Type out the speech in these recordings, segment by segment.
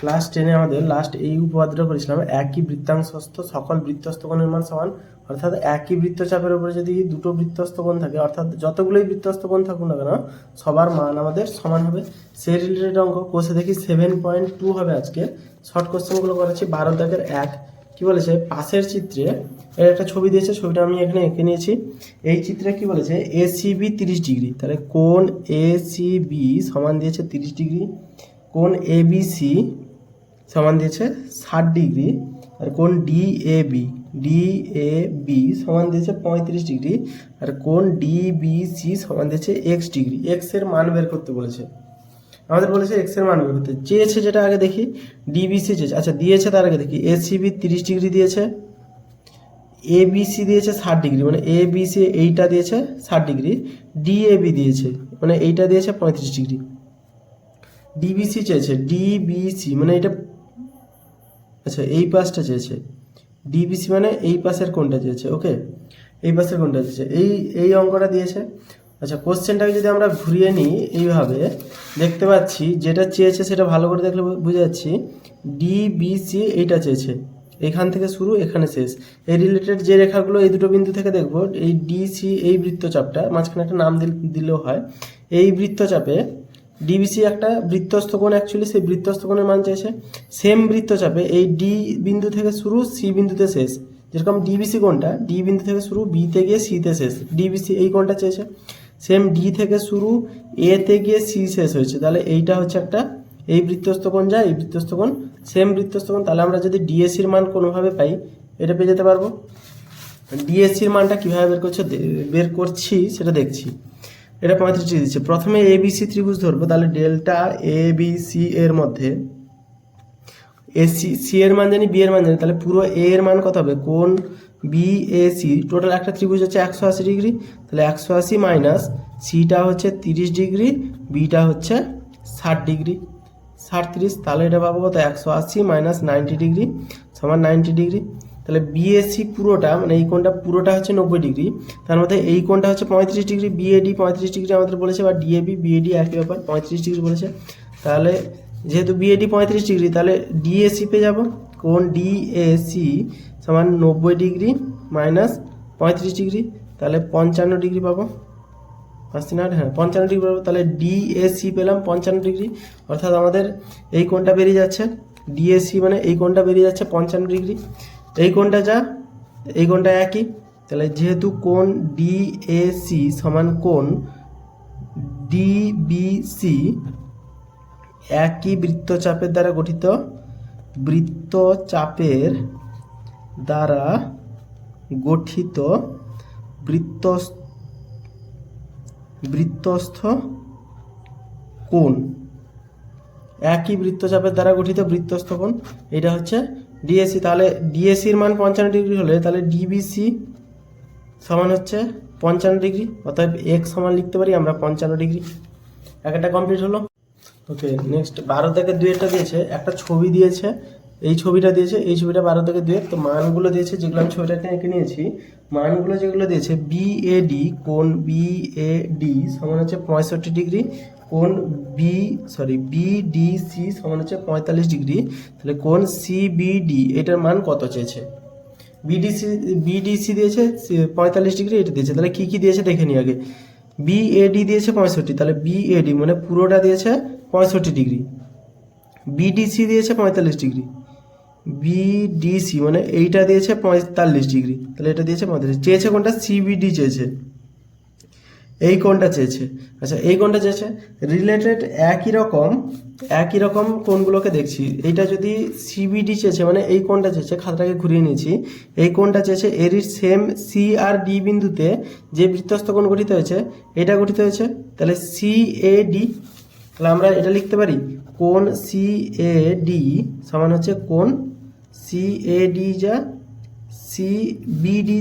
Class 10-এ আমাদের last এই উপপাদ্যটা করেছিলাম, একই বৃত্তাংশস্থ সকল বৃত্তস্থ কোণের মান সমান। অর্থাৎ একই বৃত্তচাপের উপরে যদি দুটো বৃত্তস্থ কোণ থাকে, অর্থাৎ যতগুলোই বৃত্তস্থ কোণ থাকুক না কেন সবার মান আমাদের সমান হবে। সেই রিলেটেড অঙ্ক কোষে দেখি 7.2 হবে আজকে। শর্ট কোশ্চেনগুলো করেছি 12-1। কি বলেছে, পাশের চিত্রে এর একটা ছবি দিয়েছে, ছবিটা আমি এখানে এঁকে নিয়েছি। এই চিত্রে কি বলেছে, এসিবি 30 ডিগ্রি, তাহলে কোণ এসিবি সমান দিয়েছে 30 ডিগ্রি, কোণ এবিসি সমান দিয়েছে 60 ডিগ্রি, আর কোণ ডিএবি সমান দিয়েছে 35 ডিগ্রি, আর কোণ ডিবিসি সমান দিয়েছে এক্স ডিগ্রি। এক্স এর মান বের করতে বলেছে, আমাদের বলেছে এক্স এর মান বের করতে। চেয়েছে যেটা আগে দেখি, ডিবিসি চেয়েছে, আচ্ছা দিয়েছে তার আগে দেখি। এসিবি 30 ডিগ্রি দিয়েছে, এবিসি দিয়েছে 60 ডিগ্রি, মানে এবিসি এইটা দিয়েছে 60 ডিগ্রি, ডিএবি দিয়েছে মানে এইটা দিয়েছে 35 ডিগ্রি। ডিবিসি চেয়েছে, ডিবিসি মানে এটা, আচ্ছা এই পাশটা চেয়েছে, ডিবিসি মানে এই পাশের কোণটা চেয়েছে। ওকে, এই পাশের কোণটা চেয়েছে, এই অঙ্কটা দিয়েছে। আচ্ছা কোশ্চেনটাকে যদি আমরা ঘুরিয়ে নিই, এইভাবে দেখতে পাচ্ছি যেটা চেয়েছে সেটা ভালো করে দেখলে বুঝে যাচ্ছি। ডিবিসি এইটা চেয়েছে, এখান থেকে শুরু এখানে শেষ। এই রিলেটেড যে রেখাগুলো এই দুটো বিন্দু থেকে দেখব, এই ডিসি এই বৃত্তচাপটা, মাঝখানে একটা নাম দিলেও হয়। এই বৃত্তচাপে ডিবিসি একটা বৃত্তস্থ কোণ, অ্যাকচুয়ালি সেই বৃত্তস্থ কোণের মান চেয়েছে। সেম বৃত্তচাপে এই ডি বিন্দু থেকে শুরু সি বিন্দুতে শেষ, যেরকম ডিবিসি কোণটা ডি বিন্দু থেকে শুরু বিতে গিয়ে সিতে শেষ, ডিবিসি এই কোণটা চেয়েছে। সেম ডি থেকে শুরু এতে গিয়ে সি শেষ হয়েছে, তাহলে এইটা হচ্ছে একটা এই বৃত্তস্থ কোণ যা এই বৃত্তস্থ কোণ, সেম বৃত্তস্থ কোণ। তাহলে আমরা যদি ডিএসির মান কোনোভাবে পাই, এটা পেয়ে যেতে পারবো। ডিএসির মানটা কীভাবে বের করছি সেটা দেখছি। এটা 35 ডিগ্রি দিচ্ছে। প্রথমে এবিসি ত্রিভুজ ধরবো, তাহলে ডেল্টা এবিসি এর মধ্যে সি এর মান জানি, বি এর মান জানি, তাহলে পুরো এ এর মান কত হবে, কোণ বিএসি। টোটাল একটা ত্রিভুজ হচ্ছে 180 ডিগ্রি, তাহলে 180 মাইনাস সিটা হচ্ছে 30 ডিগ্রি, বিটা হচ্ছে 60 ডিগ্রি, 30, তাহলে এটা পাবো কত, 180 মাইনাস 90 ডিগ্রি সমান 90 ডিগ্রি। তাহলে বিএসি পুরোটা মানে এই কোণটা পুরোটা হচ্ছে 90 ডিগ্রি, তার মধ্যে এই কোণটা হচ্ছে 35 ডিগ্রি, বিএডি 35 ডিগ্রি আমাদের বলেছে, বা ডিএবি বিএডি একই ব্যাপার, 35 ডিগ্রি বলেছে। তাহলে যেহেতু বিএডি 35 ডিগ্রি, তাহলে ডিএসি পেয়ে যাবো, কোণ ডিএসি সমান 90 ডিগ্রি মাইনাস 35 ডিগ্রি, তাহলে 55 ডিগ্রি পাবো। আসছি না, হ্যাঁ 55 ডিগ্রি পাবো। তাহলে ডিএসি পেলাম 55 ডিগ্রি, অর্থাৎ আমাদের এই কোণটা বেরিয়ে যাচ্ছে, ডিএসি মানে এই কোণটা বেরিয়ে যাচ্ছে 55 ডিগ্রি। এই কোণটা যা এই কোণটা একই, তাহলে যেহেতু কোণ ডিএসি সমান কোণ ডিবিসি একই বৃত্তচাপের দ্বারা গঠিত, বৃত্তচাপের দ্বারা গঠিত বৃত্তস্থ কোণ, একই বৃত্তচাপের দ্বারা গঠিত বৃত্তস্থ কোণ, এটা হচ্ছে ডিএসি। তাহলে ডিএসির মান 55 ডিগ্রি হলে তাহলে ডিবিসি সমান হচ্ছে 55 ডিগ্রি, অতএব এক্স সমান লিখতে পারি আমরা 55 ডিগ্রি। একটা কমপ্লিট হলো। ওকে, নেক্সট 12-2 দিয়েছে, একটা ছবি দিয়েছে, এই ছবিটা দিয়েছে, এই ছবিটা 12-2। তো মানগুলো দিয়েছে যেগুলো আমি ছবিটাকে এঁকে নিয়েছি, মানগুলো যেগুলো দিয়েছে, বিএডি কোণ বিএডি সমান হচ্ছে 65 ডিগ্রি, কোণ বিডিসি সমান হচ্ছে 45 ডিগ্রি। তাহলে কোণ সিবিডি এটার মান কত চেয়েছে, বিডিসি দিয়েছে 45 ডিগ্রি, এটা দিয়েছে। তাহলে কি কি দিয়েছে দেখে নিই আগে। বিএডি দিয়েছে 65, তাহলে বিএডি মানে পুরোটা দিয়েছে 65 ডিগ্রি, বিডিসি দিয়েছে 45 ডিগ্রি, বিডিসি মানে এইটা দিয়েছে 45 ডিগ্রি, তাহলে এটা দিয়েছে 45। চেয়েছে কোনটা, সিবিডি চেয়েছে, এই কোণটা চেয়েছে। আচ্ছা এই কোণটা চেয়েছে, রিলেটেড একই রকম কোণগুলোকে দেখছি। এইটা যদি সিবিডি চেয়েছে মানে এই কোণটা চেয়েছে, খাতাটাকে ঘুরিয়ে নিয়েছি, এই কোণটা চেয়েছে, এরই সেম সি আর ডি বিন্দুতে যে বৃত্তস্থ কোণ গঠিত হয়েছে এটা গঠিত হয়েছে, তাহলে সিএডি। তাহলে আমরা এটা লিখতে পারি, কোণ সিএডি সমান হচ্ছে কোণ সিএডি যা সিবিডি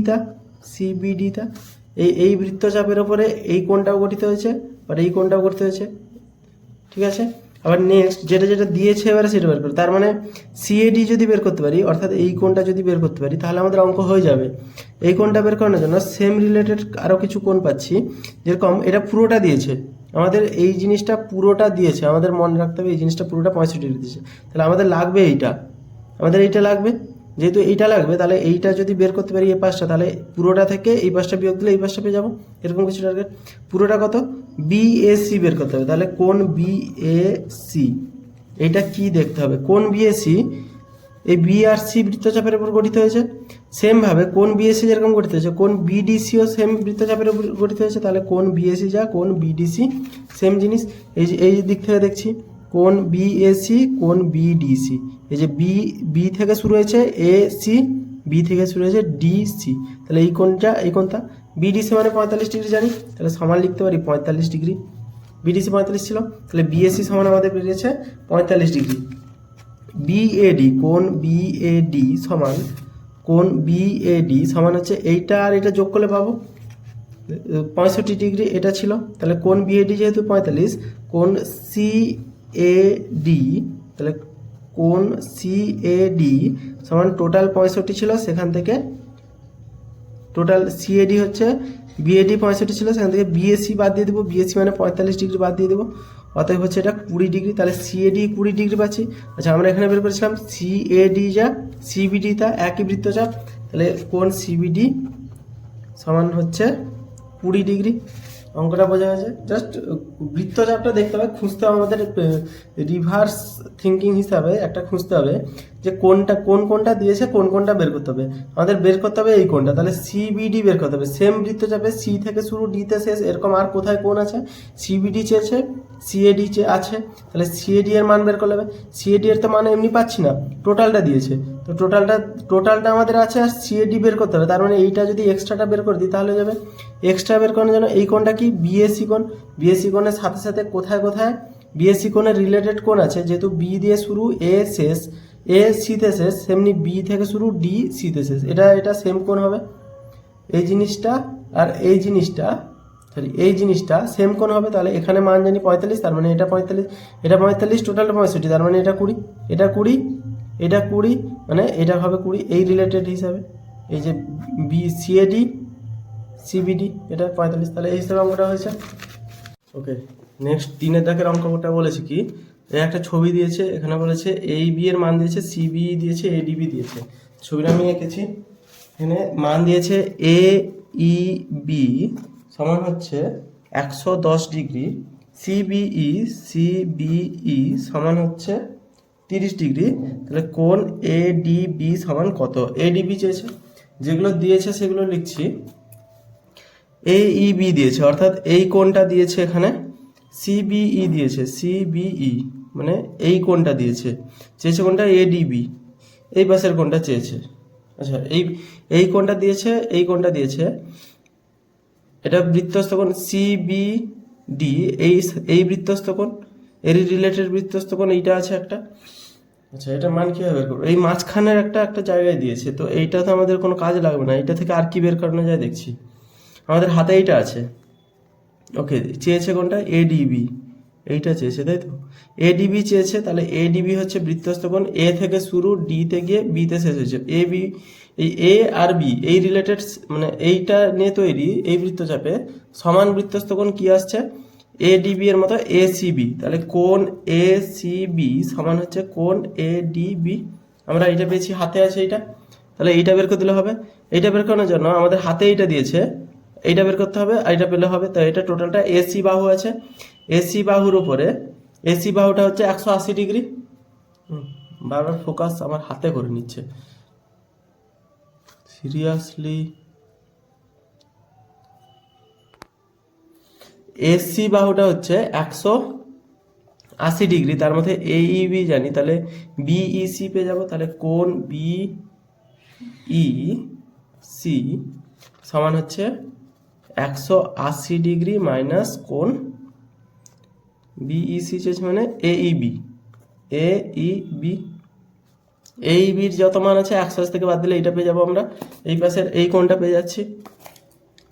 তা এই বৃত্তচাপের উপরে এই কোণটাও গঠিত হয়েছে আর এই কোণটাও গঠিত হয়েছে, ঠিক আছে। আবার নেক্সট যেটা দিয়েছে এবারে সেটা বের করি, তার মানে সিএডি যদি বের করতে পারি, অর্থাৎ এই কোণটা যদি বের করতে পারি, তাহলে আমাদের অঙ্ক হয়ে যাবে। এই কোণটা বের করানোর জন্য সেম রিলেটেড আরও কিছু কোণ পাচ্ছি, যেরকম এটা পুরোটা দিয়েছে, আমাদের এই জিনিসটা পুরোটা দিয়েছে, আমাদের মনে রাখতে হবে এই জিনিসটা পুরোটা 65 ডিগ্রি দিয়েছে, তাহলে আমাদের লাগবে এইটা, আমাদের এইটা লাগবে। যেহেতু এইটা লাগবে তাহলে এইটা যদি বের করতে পারি এই পাশটা, তাহলে পুরোটা থেকে এই পাশটা বিয়োগ দিলে এই পাশটা পেয়ে যাবো, এরকম কিছু টার্গেট। পুরোটা কত, বিএসি বের করতে হবে, তাহলে কোন বিএসি, এইটা কি দেখতে হবে, কোন বিএসি এই বি আর সি বৃত্তচাপের উপর গঠিত হয়েছে। সেমভাবে কোন বিএসি যেরকম গঠিত হয়েছে, কোন বিডিসিও সেম বৃত্তচাপের উপর গঠিত হয়েছে, তাহলে কোন বিএসি যা কোন বিডিসি সেম জিনিস। এই যে দিক থেকে দেখছি কোন বিএসি কোন বিডিসি, এই যে বি থেকে শুরু হয়েছে এসি, বি থেকে শুরু হয়েছে ডিসি, তাহলে এই কোনটা বিডিসি মানে 45 ডিগ্রি জানি, তাহলে সমান লিখতে পারি 45 ডিগ্রি। বিডিসি 45 ছিল, তাহলে বিএসি সমান আমাদের বেরিয়েছে 45 ডিগ্রি। বিএডি কোন বিএডি সমান কোন বিএডি সমান হচ্ছে এইটা আর এটা যোগ করলে পাবো 65 ডিগ্রি, এটা ছিল। তাহলে কোন বিএডি যেহেতু 45, কোন সিএডি, তাহলে কোন সিএডি সমান টোটাল 65 ছিল, সেখান থেকে টোটাল সিএডি হচ্ছে বিএডি 65 ছিল, সেখান থেকে বিএসসি বাদ দিয়ে দেবো, বিএসসি মানে 45 ডিগ্রি বাদ দিয়ে দেবো, অতএব হচ্ছে এটা 20 ডিগ্রি, তাহলে সিএডি 20 ডিগ্রি পাচ্ছি। আচ্ছা আমরা এখানে বের করেছিলাম সিএডি যা সিবিডি তা একই বৃত্তচাপ, তাহলে কোন সিবিডি সমান হচ্ছে 20 ডিগ্রি। অঙ্কটা বোঝা গেছে, জাস্ট বৃত্তচাপটা দেখতে হবে, খুঁজতে হবে আমাদের রিভার্স থিঙ্কিং হিসাবে একটা খুঁজতে হবে যে কোনটা দিয়েছে কোনটা বের করতে হবে, আমাদের বের করতে হবে এই কোনটা, তাহলে সিবিডি বের করতে হবে। সেম বৃত্তচাপে সি থেকে শুরু ডিতে শেষ, এরকম আর কোথায় কোন আছে, সিবিডি চেয়েছে সিএডি আছে, তাহলে সিএডি এর মান বের করতে হবে। সিএডি এর তো মান এমনি পাচ্ছি না, টোটালটা দিয়েছে, তো টোটালটা আমাদের আছে আর সিএডি বের করতে হবে, তার মানে এইটা যদি এক্সট্রাটা বের করে দিই তাহলে যাবে। এক্সট্রা বের করানোর জন্য এই কোণটা কি বিএসি কোণ, বিএসি কোণের সাথে সাথে কোথায় বিএসি কোণের রিলেটেড কোণ আছে, যেহেতু বি দিয়ে শুরু এ শেষ এ সিতে শেষ, সেমনি বি থেকে শুরু ডি সিতে শেষ, এটা সেম কোণ হবে। এই জিনিসটা আর এই জিনিসটা সেম কোণ হবে, তাহলে এখানে মান জানি 45, তার মানে এটা 45 টোটালটা 65, তার মানে এটা 20, এটা 20 মানে এটা হবে 20, এই রিলেটেড হিসাবে এই যে বি সিএডি সিবিডি এটা 45, তাহলে এই হিসাবে অঙ্কটা হয়েছে। ওকে, নেক্সট 3 দাগের অঙ্কটা বলেছে কি, এই একটা ছবি দিয়েছে, এখানে বলেছে এই বি এর মান দিয়েছে, সিবি দিয়েছে, এডিবি দিয়েছে। ছবিটা আমি এঁকেছি, এখানে মান দিয়েছে এ ই বি সমান হচ্ছে 110 ডিগ্রি, সিবিই সমান হচ্ছে 30 ডিগ্রি, তাহলে কোণ এডিবি সমান কত। এডিবি চেয়েছে, যেগুলো দিয়েছে সেগুলো লিখছি। এইবি দিয়েছে, অর্থাৎ এই কোণটা দিয়েছে, এখানে সিবিই দিয়েছে, সিবিই মানে এই কোণটা দিয়েছে, চেয়েছে কোণটা এডিবি, এই পাশের কোণটা চেয়েছে। আচ্ছা এই কোণটা দিয়েছে, এই কোণটা দিয়েছে, এটা বৃত্তস্থ কোণ সিবিডি, এই বৃত্তস্থ কোণ, এরই রিলেটেড বৃত্তস্থ কোণ এইটা আছে একটা। আচ্ছা এটা মান কীভাবে বের করবো, এই মাঝখানের একটা জায়গায় দিয়েছে, তো এইটা তো আমাদের কোনো কাজে লাগবে না, এইটা থেকে আর কি বের করানো যায় দেখছি। আমাদের হাতে এইটা আছে, ওকে, চেয়েছে কোনটা এডিবি, এইটা চেয়েছে তাই তো, এডিবি চেয়েছে, তাহলে এডিবি হচ্ছে বৃত্তস্থ কোণ, এ থেকে শুরু ডিতে গিয়ে বিতে শেষ হয়েছে, এবি এই এ আর বি এই রিলেটেড মানে এইটা নিয়ে তৈরি এই বৃত্তচাপে সমান বৃত্তস্থ কোণ কি আসছে এডিবি এর মতো এসিবি, তাহলে কোণ এসিবি সমান হচ্ছে কোণ এডিবি। আমরা এইটা পেয়েছি, হাতে আছে এইটা, তাহলে এইটা বের করে দিলে হবে। এইটা বের করানোর জন্য আমাদের হাতে এইটা দিয়েছে, এইটা বের করতে হবে, আর এটা পেলে হবে। তো এটা টোটালটা এসি বাহু আছে, এসি বাহুর উপরে এসি বাহুটা হচ্ছে 180 ডিগ্রি। বারবার ফোকাস আমার হাতে করে নিচ্ছে, সিরিয়াসলি। এসি বাহুটা হচ্ছে 180 ডিগ্রি, তার মধ্যে এইবি জানি, তাহলে বিইসি পেয়ে যাবো। তাহলে কোণ বিইসি সমান হচ্ছে 180 ডিগ্রি মাইনাস কোণ বিইসি চেয়েছে মানে এইবি, এইবির যত মান আছে 180 থেকে বাদ দিলে এইটা পেয়ে যাবো আমরা, এই পাশের এই কোণটা পেয়ে যাচ্ছি।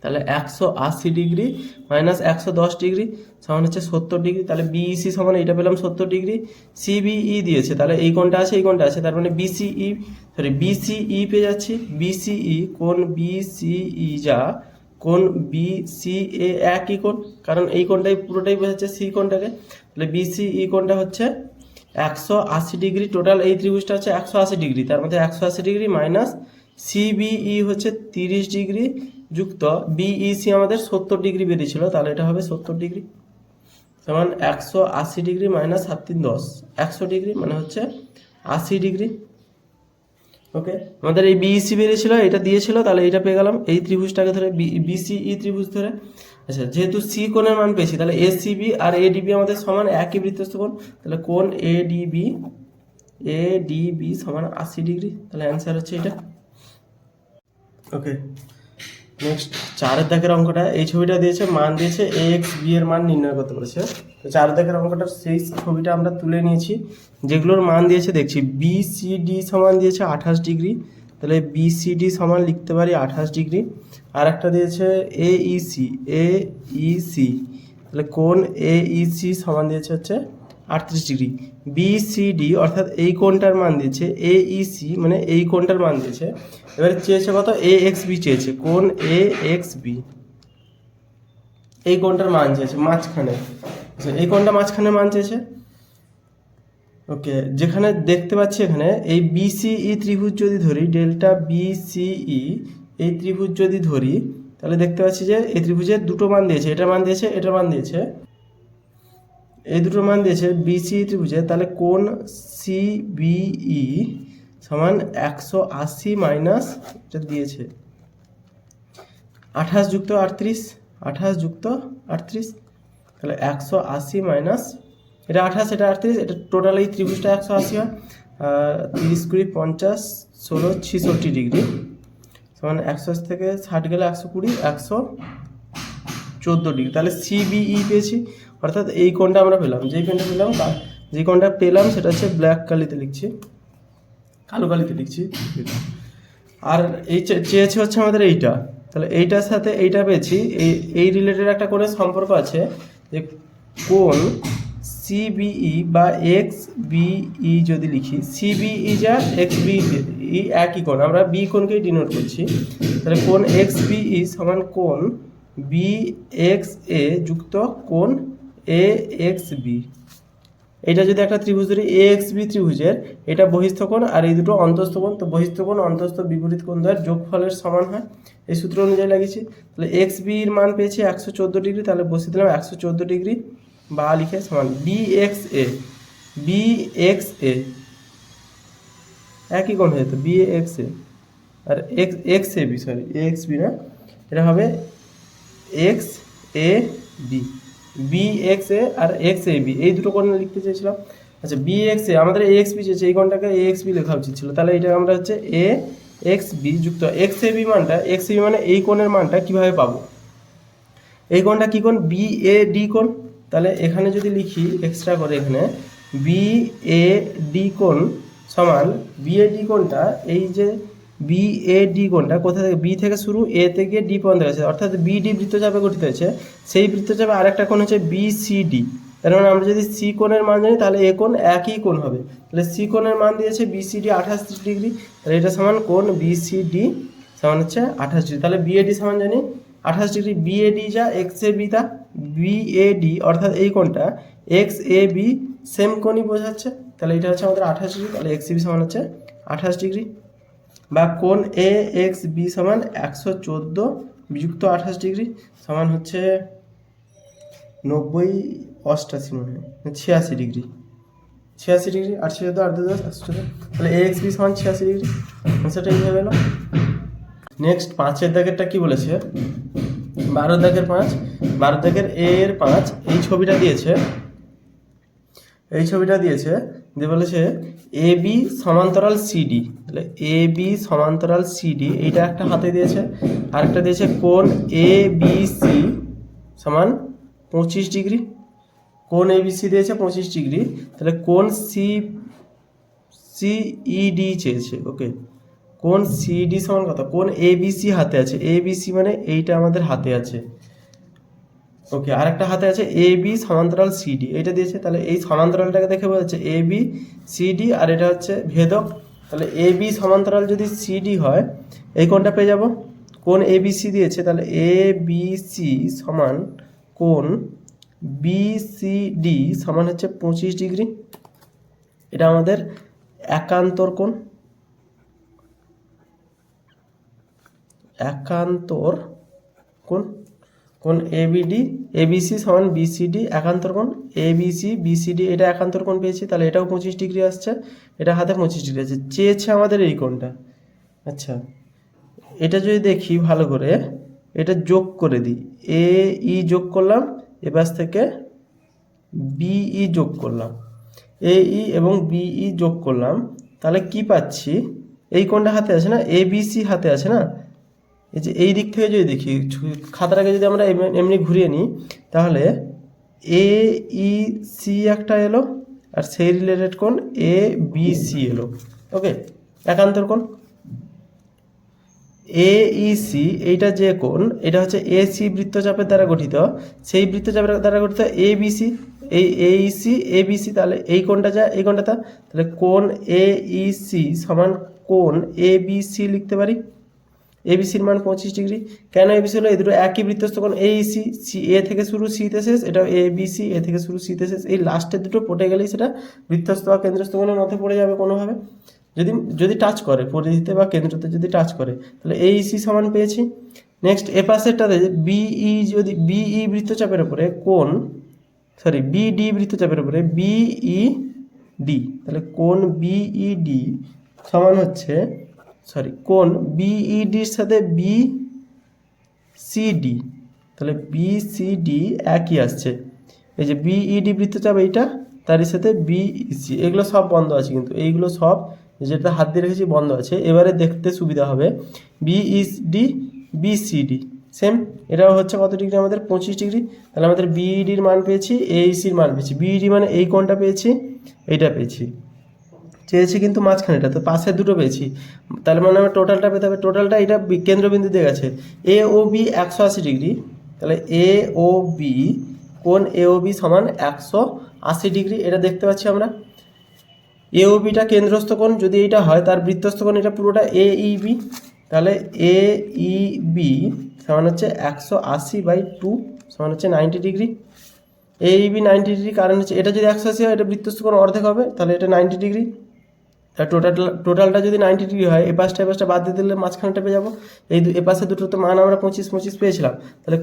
তাহলে 180 ডিগ্রি মাইনাস 110 ডিগ্রি সমান হচ্ছে 70 ডিগ্রি, তাহলে বিইসি সমান এইটা পেলাম 70 ডিগ্রি। সিবিই দিয়েছে, তাহলে এই কোণটা আছে এই কোণটা আছে, তার মানে বিসিই পেয়ে যাচ্ছি। বিসিই কোণ বিসিই যা কোণ বি সি এ একই কোণ, কারণ এই কোণটাই পুরোটাই বোঝাচ্ছে সি কোণটাকে। তাহলে বিসিই কোণটা হচ্ছে 180 ডিগ্রি, টোটাল এই ত্রিভুজটা হচ্ছে 180 ডিগ্রি, তার মধ্যে 180 ডিগ্রি মাইনাস সিবিই হচ্ছে 30 ডিগ্রি যুক্ত বিইসি আমাদের 70 ডিগ্রি বেরিয়েছিল, তাহলে এটা হবে 70 ডিগ্রি সমান 180 ডিগ্রি মাইনাস 7 3 10, 100 ডিগ্রি মানে হচ্ছে 80 ডিগ্রি। ওকে, আমাদের এই বিইসি বেরিয়েছিল, এটা দিয়েছিল, তাহলে এটা পেয়ে গেলাম এই ত্রিভুজটাকে ধরে বিসিই ত্রিভুজ ধরে। আচ্ছা, যেহেতু সি কোণের মান পেয়েছি, তাহলে এসিবি আর এডিবি আমাদের সমান একই বৃত্তস্থ কোণ, তাহলে কোণ এডিবি সমান 80 ডিগ্রি, তাহলে অ্যান্সার হচ্ছে এটা। ওকে, নেক্সট 4 দাগের অঙ্কটা, এই ছবিটা দিয়েছে, মান দিয়েছে এ এক্স বি এর মান নির্ণয় করতে বলেছে। তো 4 দাগের অঙ্কটার সেই ছবিটা আমরা তুলে নিয়েছি, যেগুলোর মান দিয়েছে দেখছি। বিসিডি সমান দিয়েছে 28 ডিগ্রি, তাহলে বিসিডি সমান লিখতে পারি 28 ডিগ্রি। আর একটা দিয়েছে এইসি, তাহলে কোণ এইসি সমান দিয়েছে হচ্ছে 38 ডিগ্রি। বিসিডি অর্থাৎ এই কোণটার মান দিয়েছে, এইসি মানে এই কোণটার মান দিয়েছে। এবারে চেয়েছে কত, এ এক্স বি চেয়েছে, কোণ এ এক্স বি এই কোণটার মান চেয়েছে মাঝখানে। আচ্ছা, এই কোণটা মাঝখানে মান চেয়েছে। ওকে, যেখানে দেখতে পাচ্ছি এখানে এই বিসিই ত্রিভুজ যদি ধরি, ডেল্টা বিসিই এই ত্রিভুজ যদি ধরি, তাহলে দেখতে পাচ্ছি যে এই ত্রিভুজের দুটো মান দিয়েছে, এটার মান দিয়েছে, এটার মান দিয়েছে, এই দুটো মান দিয়েছে বিসিই ত্রিভুজে। তাহলে কোণ সিবিই সমান 180 মাইনাস এটা দিয়েছে 28 যুক্ত 38, 28 যুক্ত 38, তাহলে 180 মাইনাস এটা 28, এটা 38, এটা টোটাল এই ত্রিভুজটা 180 হয়। 30 কুড়ি 50 16 66 ডিগ্রি সমান 180 থেকে 60 গেলে 120 114 ডিগ্রি। তাহলে সিবিই পেয়েছি, অর্থাৎ এই কোণটা আমরা পেলাম, যেই কোণটা পেলাম সেটা হচ্ছে ব্ল্যাক কালিতে লিখছি, কালো কালিতে লিখছি। আর এই চেয়েছে হচ্ছে আমাদের এইটা, তাহলে এইটার সাথে এইটা পেয়েছি, এই রিলেটেড একটা কোণের সম্পর্ক আছে, যে কোণ সিবিই বা এক্স বিই যদি লিখি, সিবিই যা এক্স বিই একই কোণ, আমরা বি কোণকেই ডিনোট করছি। তাহলে কোণ এক্স বিই সমান কোণ বি এক্স এ যুক্ত কোণ এ এক্স বি। এটা যদি একটা ত্রিভুজ ধরি এ এক্স বি ত্রিভুজের, এটা বহিস্থ কোণ আর এই দুটো অন্তস্থ কোণ, তো বহিস্থ কোণ অন্তস্থ বিপরীত কোণ দ্বয়ের যোগফলের সমান হয়, এই সূত্র অনুযায়ী লাগিয়েছি। তাহলে এক্স বি এর মান পেয়েছি 114 ডিগ্রি, তাহলে বসিয়ে দিলাম 114 ডিগ্রি বা লিখে সমান বি এক্স এ একই কোণ হয়ে যেত, B x A R x A B, sorry A x B না, এটা হবে x A B, B x A R x A B এই দুটো কোণ লিখতে চেয়েছিলাম। আচ্ছা, বি এক্স এ আমাদের এ এক্স বি চেয়েছে, এই কোণটাকে এ এক্স বি লেখা উচিত ছিল, তাহলে এটা আমরা হচ্ছে এ এক্স বি যুক্ত এক্স এ বি মানটা, এক্স এ বি মানে এই কোণের মানটা কীভাবে পাবো, এই কোণটা কী কোণ, বি এ ডি কোণ। তাহলে এখানে যদি লিখি এক্সট্রা করে, এখানে বি এ ডি কোণ সমান, বি এ ডি কোণটা এই যে বি এ ডি কোণটা কোথা থেকে, বি থেকে শুরু এ থেকে ডি পর্যন্ত আছে, অর্থাৎ বিডি বৃত্তচাপে গঠিত হয়েছে, সেই বৃত্তচাপে আরেকটা কোণ হচ্ছে বিসিডি। তার মানে আমরা যদি সি কোণের মান জানি, তাহলে এ কোণ একই কোণ হবে। তাহলে সি কোণের মান দিয়েছে বিসিডি 28 ডিগ্রি, তাহলে এটা সমান কোণ বিসিডি সমান হচ্ছে 28 ডিগ্রি। তাহলে বিএডি সমান জানি 28 ডিগ্রি, বিএডি যা এক্স এ বি তা বিএডি, অর্থাৎ এই কোণটা এক্স এ বি সেম কোণই বোঝাচ্ছে, তাহলে এটা হচ্ছে আমাদের 28 ডিগ্রি, তাহলে এক্স এ বি সমান হচ্ছে 28 ডিগ্রি। বা কোণ এ এক্স বি সমান 114 বিযুক্ত 28 ডিগ্রি সমান হচ্ছে 90 88 মনে হয় 86 ডিগ্রি, 86 ডিগ্রি 814 8 10 114, তাহলে এ এক্স বি সমান 86 ডিগ্রি, সেটা এইভাবে এলো। নেক্সট 5 দাগেরটা কি বলেছে, 12 দাগের 5, 12 দাগের এ এর 5 এই ছবিটা দিয়েছে, যে বলেছে এ বি সমান্তরাল সিডি, তাহলে এ বি সমান্তরাল সিডি এইটা একটা হাতে দিয়েছে, আরেকটা দিয়েছে কোণ এ বি সি সমান 25 ডিগ্রি, কোণ এ বি সি দিয়েছে 25 ডিগ্রি, তাহলে কোণ সিইডি চেয়েছে। ওকে, কোণ সিডি সমান কত, কোণ এ বি সি হাতে আছে, এ বি সি মানে এইটা আমাদের হাতে আছে। ওকে, আরেকটা হাতে আছে এ বি সমান্তরাল সিডি, এটা দিয়েছে, তাহলে এই সমান্তরালটাকে দেখে বোঝা যাচ্ছে এ বি সিডি আর এটা হচ্ছে ভেদক। তাহলে এ বি সমান্তরাল যদি সিডি হয়, এই কোণটা পেয়ে যাব, কোণ এবিসি দিয়েছে, তাহলে এবিসি সমান কোণ বিসিডি সমান হচ্ছে 25 ডিগ্রি। এটা আমাদের একান্তর কোণ, একান্তর কোণ। কোণ এবিডি এবিসি সমান বিসিডি একান্তর কোণ, এবিসি বিসিডি এটা একান্তর কোণ পেয়েছি, তাহলে এটাও 25 ডিগ্রি আসছে, এটা হাতে 25 ডিগ্রি আছে। চেয়েছে আমাদের এই কোণটা। আচ্ছা, এটা যদি দেখি ভালো করে, এটা যোগ করে দিই, এ ই যোগ করলাম, এপাশ থেকে বিই যোগ করলাম, এ ই এবং বিই যোগ করলাম, তাহলে কি পাচ্ছি, এই কোণটা হাতে আছে না, এবিসি হাতে আছে না, এই যে এই দিক থেকে যদি দেখি খাতাটাকে যদি আমরা এমনি ঘুরিয়ে নিই, তাহলে এ ই সি একটা এলো, আর সেই রিলেটেড কোণ এ বি সি এলো। ওকে, একান্তর কোণ এ ই সি, এইটা যে কোণ, এটা হচ্ছে এ সি বৃত্তচাপের দ্বারা গঠিত, সেই বৃত্তচাপের দ্বারা গঠিত এ বি সি, এই এ ই সি এ বি সি, তাহলে এই কোণটা যা এই কোণটা তা, তাহলে কোণ এ ই সি সমান কোণ এ বি সি লিখতে পারি। এবিসির মান 25 ডিগ্রি। কেন এবিসি হলো, এই দুটো একই বৃত্তস্থ কোণ এইসি, সি এ থেকে শুরু সিতে শেষ, এটা এবিসি এ থেকে শুরু সিতে শেষ, এই লাস্টের দুটো পড়ে গেলেই সেটা বৃত্তস্থ বা কেন্দ্রস্থ কোণের মধ্যে পড়ে যাবে কোনোভাবে, যদি যদি টাচ করে, পরিধিতে বা কেন্দ্রতে যদি টাচ করে, তাহলে এইসি সমান পেয়েছি। নেক্সট এ পাশেরটাতে বিই, যদি বিই বৃত্তচাপের উপরে কোণ, সরি বিডি বৃত্তচাপের উপরে বিই ডি, তাহলে কোণ বিই ডি সমান হচ্ছে, সরি কোণ বিইডির সাথে বিসিডি, তাহলে বিসিডি একই আসছে। এই যে বিইডি বৃত্তচাপ এইটা, তারই সাথে বিসি, এগুলো সব বন্ধ আছে, কিন্তু এইগুলো সব যেটা হাত দিয়ে রেখেছি বন্ধ আছে। এবারে দেখতে সুবিধা হবে, বিইডি বিসিডি সেম, এটাও হচ্ছে কত ডিগ্রি আমাদের 25 ডিগ্রি। তাহলে আমাদের বিইডির মান পেয়েছি, এইসির মান পেয়েছি, বিইডি মানে এই কোণটা পেয়েছি, এইটা পেয়েছি, চেয়েছি কিন্তু মাঝখানেটা, তো পাশে দুটো পেয়েছি, তাহলে মানে আমার টোটালটা পেতে হবে। টোটালটা এটা কেন্দ্রবিন্দু দিয়ে গেছে, এ ও বি 180 ডিগ্রি, তাহলে এ ও বি কোণ এ ও বি সমান 180 ডিগ্রি, এটা দেখতে পাচ্ছি আমরা। এ ও বিটা কেন্দ্রস্থ কোণ, যদি এইটা হয় তার বৃত্তস্থ কোণ এটা পুরোটা এ ই বি, তাহলে এ ই বি সমান হচ্ছে 180/2 সমান হচ্ছে 90 ডিগ্রি। এ ই বি 90 ডিগ্রি, কারণ হচ্ছে এটা যদি 180 হয়, এটা বৃত্তস্থ কোণ অর্ধেক হবে, তাহলে এটা 90 ডিগ্রি। তাহলে টোটালটা যদি 90 ডিগ্রি হয়, এ পাশটা বাদ দিয়ে দিলে মাঝখানটা পেয়ে যাবো। এই এ পাশে দুটো তো মান আমরা 25 পেয়েছিলাম, তাহলে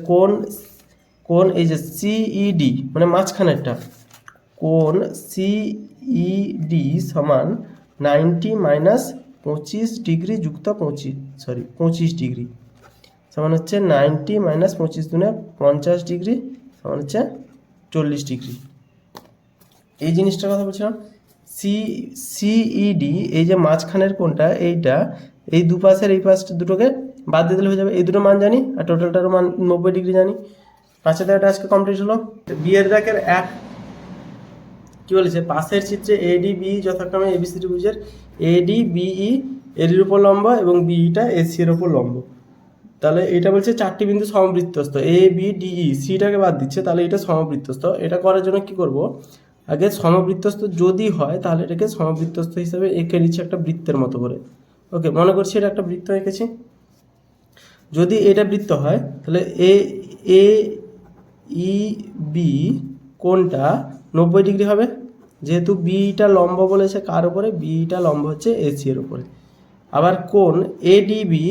কোণ এই যে সিইডি মানে মাঝখানেরটা, কোণ সিইডি সমান 90 - 25 ডিগ্রি যুক্ত 25 ডিগ্রি সমান হচ্ছে 90 - 25 × 50 ডিগ্রি সমান হচ্ছে 40 ডিগ্রি। এই জিনিসটার কথা বলছিলাম। সিইডি এই যে মাঝখানের কোণটা, এইটা এই দুপাশের এই পাশটা দুটোকে বাদ দিয়ে দিলে হয়ে যাবে। এই দুটো মান জানি, আর টোটালটার মান 90 ডিগ্রি জানি। পাঁচের দাগটা আজকে কমপ্লিট হলো। বিয়ের দাগের এক কি বলেছে, পাশের চিত্রে এডি বি যথাক্রমে এবিসি ত্রিভুজের এডি বিই এর উপর লম্ব এবং বিইটা এসি এর উপর লম্ব। তাহলে এটা বলছে চারটি বিন্দু সমবৃত্তস্থ, এ বি ডিই, সিটাকে বাদ দিচ্ছে, তাহলে এটা সমবৃত্তস্থ। এটা করার জন্য কি করব, আগে সমবৃত্তস্থ যদি হয় তাহলে এটাকে সমবৃত্তস্থ হিসাবে এঁকে নিচ্ছে একটা বৃত্তের মতো করে। ওকে, মনে করছি এটা একটা বৃত্ত এঁকেছি। যদি এটা বৃত্ত হয় তাহলে এ ই বি কোণটা 90 ডিগ্রি হবে, যেহেতু বিটা লম্ব বলেছে কার উপরে, বিটা লম্ব হচ্ছে এসি এর উপরে। আবার কোণ এডিবি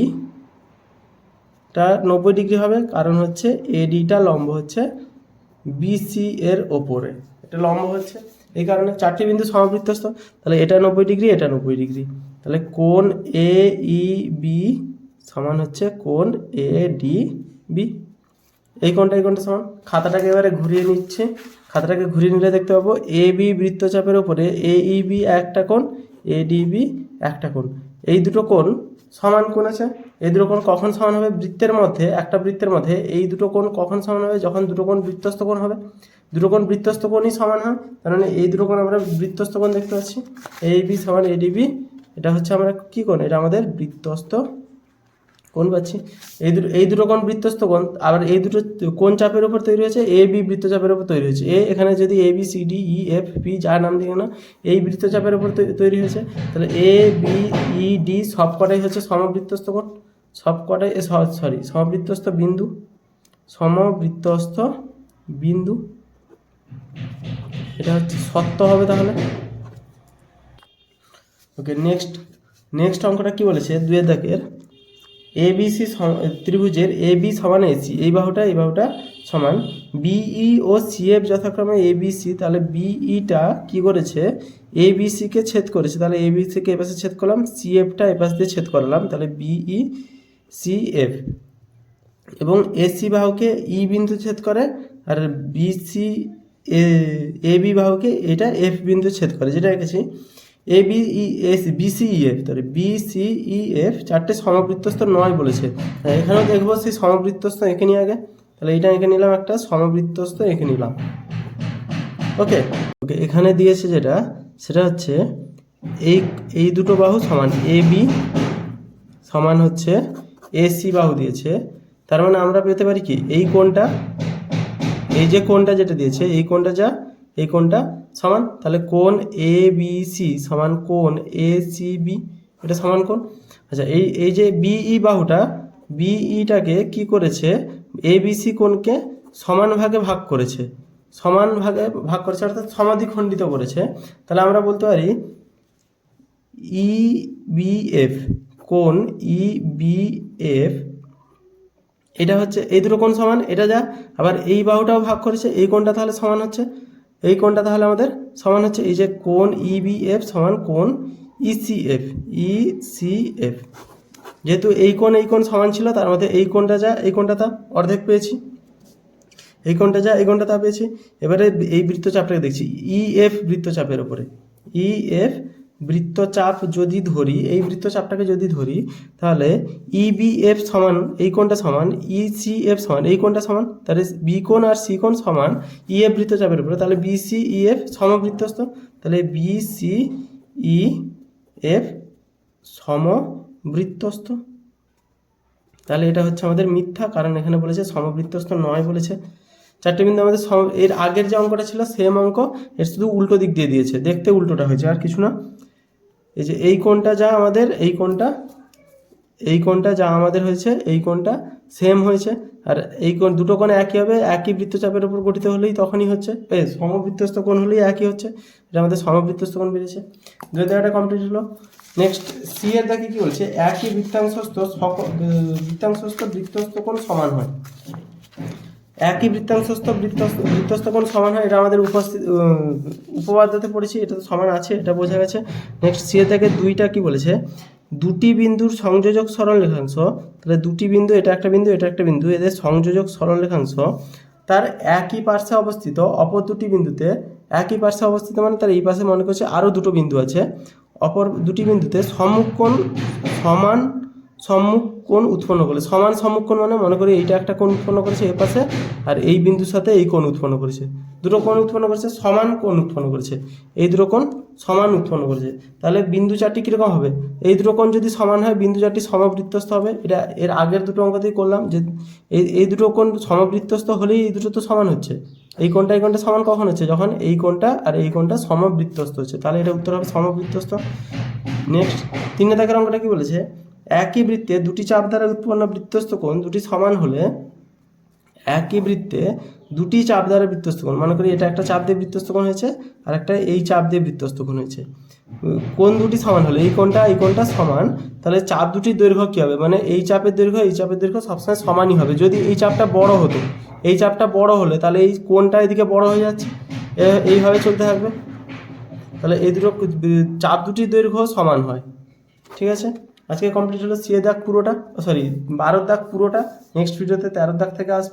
টা 90 ডিগ্রি হবে, কারণ হচ্ছে এডিটা লম্ব হচ্ছে বিসি এর ওপরে, এটা লম্ব হচ্ছে, এই কারণে চারটি বিন্দু সমবৃত্তস্থ। তাহলে এটা 90 ডিগ্রি, এটা 90 ডিগ্রি, তাহলে কোণ এ ই বি সমান হচ্ছে কোণ এ ডি বি। এই কোণটা সমান। খাতাটাকে এবারে ঘুরিয়ে নিচ্ছে, খাতাটাকে ঘুরিয়ে নিলে দেখতে পাবো এ বি বৃত্তচাপের উপরে এ ই বি একটা কোণ, এ ডি বি একটা কোণ, এই দুটো কোণ সমান কোণ আছে। এই দুটো কোণ কখন সমান হবে, বৃত্তের মধ্যে, একটা বৃত্তের মধ্যে এই দুটো কোণ কখন সমান হবে, যখন দুটো কোণ বৃত্তস্থ কোণ হবে। দুটো কোণ বৃত্তস্থ কোণই সমান হয়, তার মানে এই দুটো কোণ আমরা বৃত্তস্থ কোণ দেখতে পাচ্ছি। এ বি সমান এডিবি, এটা হচ্ছে আমরা কি কোণ, এটা আমাদের বৃত্তস্থ কোণ পাচ্ছি। এই দুটো কোণ বৃত্তস্থ কোণ। আবার এই দুটো কোণ চাপের উপর তৈরি হয়েছে, এ বি বৃত্তচাপের উপর তৈরি হয়েছে। এখানে যদি A B C D E F P যার নাম দিয়ে না, এই বৃত্তচাপের উপর তৈরি হয়েছে, তাহলে এ বি ই ডি সব কটাই হচ্ছে সমবৃত্তস্থ কোণ। সবকটাই সমবৃত্তস্থ বিন্দু এটা হচ্ছে সত্য হবে তাহলে। ওকে, নেক্সট অঙ্কটা কি বলেছে, 2 দাগের এবিসি ত্রিভুজের এবি সমান এসি, এই বাহুটা সমান বিই ও সিএফ যথাক্রমে এবিসি, তাহলে বিইটা কি করেছে, এবিসিকে ছেদ করেছে, তাহলে এবিসিকে এপাশে ছেদ করলাম, সিএফটা এপাশ দিয়ে ছেদ করলাম, তাহলে বিই সিএফ। এবং এসি বাহুকে ই বিন্দু ছেদ করে, আর বিসি এবি বাহুকে এটা এফ বিন্দু ছেদ করে, যেটা রেখেছি বিসিইএফ, তাহলে বিসিইএফ চারটে সমবৃত্তস্থ নয় বলেছে। এখানেও দেখবো সেই সমবৃত্তস্থ এঁকে নিয়ে আগে, তাহলে এটা এঁকে নিলাম, একটা সমবৃত্তস্থ এঁকে নিলাম। ওকে, এখানে দিয়েছে যেটা, সেটা হচ্ছে এই দুটো বাহু সমান, এবি সমান হচ্ছে এসি বাহু দিয়েছে, তার মানে আমরা পেতে পারি কি, এই কোণটা, এই যে কোণটা যেটা দিয়েছে, এই কোণটা এই কোণটা সমান, তাহলে কোণ এ বি সি সমান কোণ এ সি বি, এটা সমান কোণ। আচ্ছা, এই যে বিই বাহুটা, বিইটাকে কি করেছে, এ বি সি কোণকে সমান ভাগে ভাগ করেছে, অর্থাৎ সমাদ্বিখণ্ডিত করেছে। তাহলে আমরা বলতে পারি ই বি এফ, কোণ ই বি এফ, এটা হচ্ছে এই দুটো কোণ সমান, এটা আবার এই বাহুটাও ভাগ করেছে, এই কোণটা তাহলে সমান হচ্ছে, এই কোণটা তাহলে আমাদের সমান হচ্ছে এই যে কোণ ইবিএফ সমান কোণ ইসিএফ, যেহেতু এই কোণ সমান ছিল, তার মধ্যে এই কোণটা এই কোণটা তা অর্ধেক পেয়েছি, এই কোণটা এই কোণটা তা পেয়েছি। এবারে এই বৃত্তচাপটাকে দেখছি, ইএফ বৃত্তচাপের উপরে, ইএফ বৃত্তচাপ যদি ধরি, এই বৃত্তচাপটাকে যদি ধরি, তাহলে ইবিএফ সমান এই কোণটা সমান ইসিএফ সমান এই কোণটা সমান, তাহলে বি কোণ আর সি কোণ সমান ইএফ বৃত্তচাপের উপরে, তাহলে বিসিইএফ সমবৃত্তস্থ, তাহলে বিসিইএফ সমবৃত্তস্থ। তাহলে এটা হচ্ছে আমাদের মিথ্যা, কারণ এখানে বলেছে সমবৃত্তস্থ নয় বলেছে। চারটে বিন্দু আমাদের এর আগের যে অঙ্কটা ছিল সেম অঙ্ক, এর শুধু উল্টো দিক দিয়ে দিয়েছে, দেখতে উল্টোটা হয়েছে আর কিছু না। এই যে এই কোণটা আমাদের, এই কোণটা আমাদের হয়েছে, এই কোণটা সেম হয়েছে, আর এই কোণ দুটো কোণ একই হবে, একই বৃত্তচাপের উপর গঠিত হলেই তখনই হচ্ছে, সমবৃত্তস্থ কোণ হলেই একই হচ্ছে, এটা আমাদের সমবৃত্তস্থ কোণ বেরিয়েছে। দুই জায়গাটা কমপ্লিট হলো। নেক্সট সি এর দেখি কি বলছে, একই বৃত্তাংশস্থ বৃত্তস্থ কোণ সমান হয়, একই বৃত্তস্থ কোণ সমান হয়, এটা আমাদের উপপাদ্যতে পড়েছি, এটা তো সমান আছে, এটা বোঝা গেছে। নেক্সট সি এর থেকে 2টা কি বলেছে, দুটি বিন্দুর সংযোজক সরলরেখাংশ, তাহলে দুটি বিন্দু, এটা একটা বিন্দু, এটা একটা বিন্দু, এদের সংযোজক সরলরেখাংশ তার একই পার্শ্বে অবস্থিত অপর দুটি বিন্দুতে, একই পার্শ্বে অবস্থিত মানে তার এই পাশে মনে করছে আরও দুটো বিন্দু আছে, অপর দুটি বিন্দুতে সমান সম্মুখ কোণ উৎপন্ন করলে, সমান সম্মুখ কোণ মানে মনে করি এইটা একটা কোণ উৎপন্ন করেছে এ পাশে, আর এই বিন্দুর সাথে এই কোণ উৎপন্ন করেছে, দুটো কোণ উৎপন্ন করেছে, সমান কোণ উৎপন্ন করেছে, এই দুটো কোণ সমান উৎপন্ন করেছে, তাহলে বিন্দু চারটি কীরকম হবে, এই দুটো কোণ যদি সমান হয় বিন্দু চারটি সমবৃত্তস্থ হবে। এটা এর আগের দুটো অঙ্কতেই করলাম যে এই দুটো কোণ সমবৃত্তস্থ হলেই এই দুটো তো সমান হচ্ছে, এই কোণটা সমান কখন হচ্ছে, যখন এই কোণটা আর এই কোণটা সমবৃত্তস্থ হচ্ছে, তাহলে এটা উত্তর হবে সমবৃত্তস্থ। নেক্সট 3 দাগের অঙ্কটা কি বলেছে, একই বৃত্তে দুটি চাপ দ্বারা উৎপন্ন বৃত্তস্থ কোণ দুটি সমান হলে, একই বৃত্তে দুটি চাপ দ্বারা বৃত্তস্থ কোণ, মনে করি এটা একটা চাপ দিয়ে বৃত্তস্থ কোণ হয়েছে, আর একটা এই চাপ দিয়ে বৃত্তস্থ কোণ হয়েছে, কোণ দুটি সমান হলে এই কোণটা সমান, তাহলে চাপ দুটির দৈর্ঘ্য কী হবে, মানে এই চাপের দৈর্ঘ্য সবসময় সমানই হবে। যদি এই চাপটা বড় হতো, এই চাপটা বড় হলে তাহলে এই কোণটা এদিকে বড় হয়ে যাচ্ছে, এইভাবে চলতে থাকবে, তাহলে এই দুটো চাপ দুটির দৈর্ঘ্য সমান হয়। ঠিক আছে, আজকে কমপ্লিট হলো 6 দাগ পুরোটা, 12 দাগ পুরোটা। নেক্সট ভিডিওতে 13 দাগ থেকে আসবে।